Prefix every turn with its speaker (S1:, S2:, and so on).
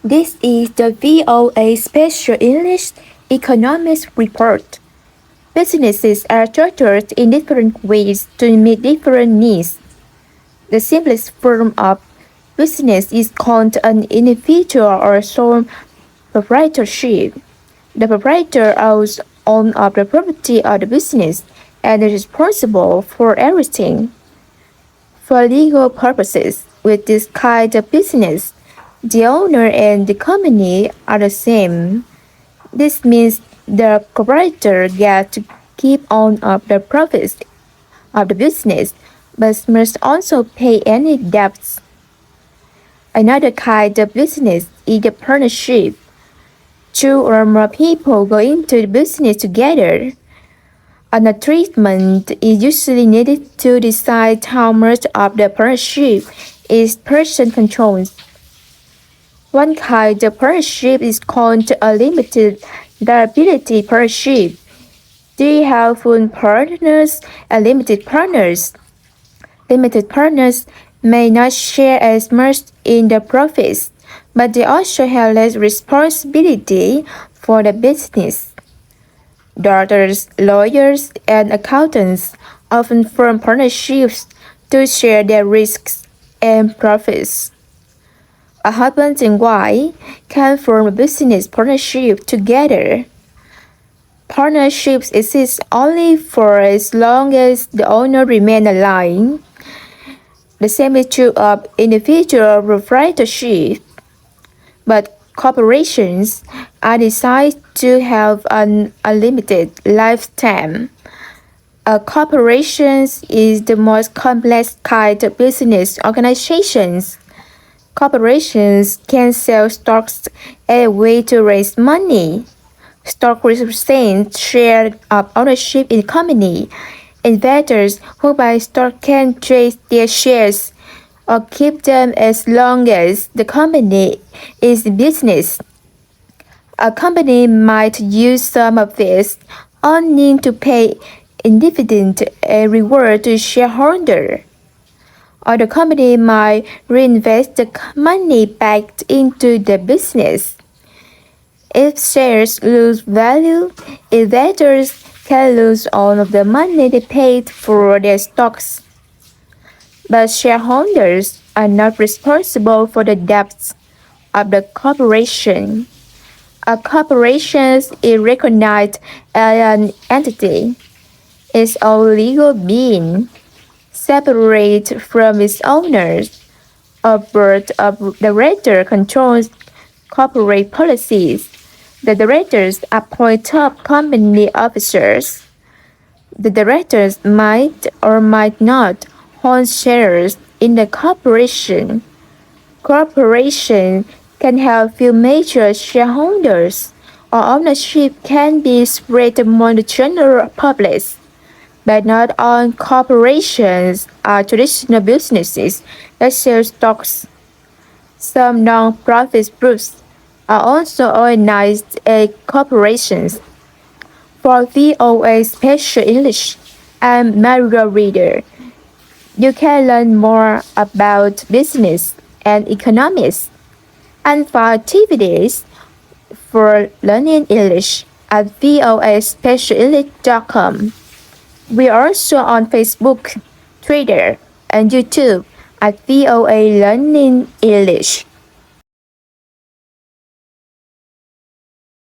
S1: This is the VOA Special English Economics Report. Businesses are structured in different ways to meet different needs. The simplest form of business is called an individual or sole proprietorship. The proprietor owns all of the property of the business and is responsible for everything. For legal purposes, with this kind of business, the owner and the company are the same. This means the proprietor gets to keep all of the profits of the business, but must also pay any debts. Another kind of business is a partnership. Two or more people go into the business together. And a treatment is usually needed to decide how much of the partnership is person controlled. One kind of partnership is called a limited liability partnership. They have full partners and limited partners. Limited partners may not share as much in the profits, but they also have less responsibility for the business. Doctors, lawyers, and accountants often form partnerships to share their risks and profits. A husband and wife can form a business partnership together. Partnerships exist only for as long as the owner remains alive. The same is true of individual proprietorship, but corporations are designed to have an unlimited lifetime. A corporation is the most complex kind of business organizations. Corporations can sell stocks as a way to raise money. Stock represents shares of ownership in the company. Investors who buy stock can trade their shares or keep them as long as the company is in business. A company might use some of this earnings to pay in dividend and reward to shareholder. Or the company might reinvest the money back into the business. If shares lose value, investors can lose all of the money they paid for their stocks. But shareholders are not responsible for the debts of the corporation. A corporation is recognized as an entity. It's a legal being, separate from its owners. A board of directors controls corporate policies. The directors appoint top company officers. The directors might or might not hold shares in the corporation. Corporations can have few major shareholders, or ownership can be spread among the general public. But not all corporations are traditional businesses that sell stocks. Some non-profit groups are also organized as corporations. For VOA Special English, I'm Mario Reader. You can learn more about business and economics and find activities for learning English at voaspecialenglish.com. We are also on Facebook, Twitter, and YouTube at VOA Learning English.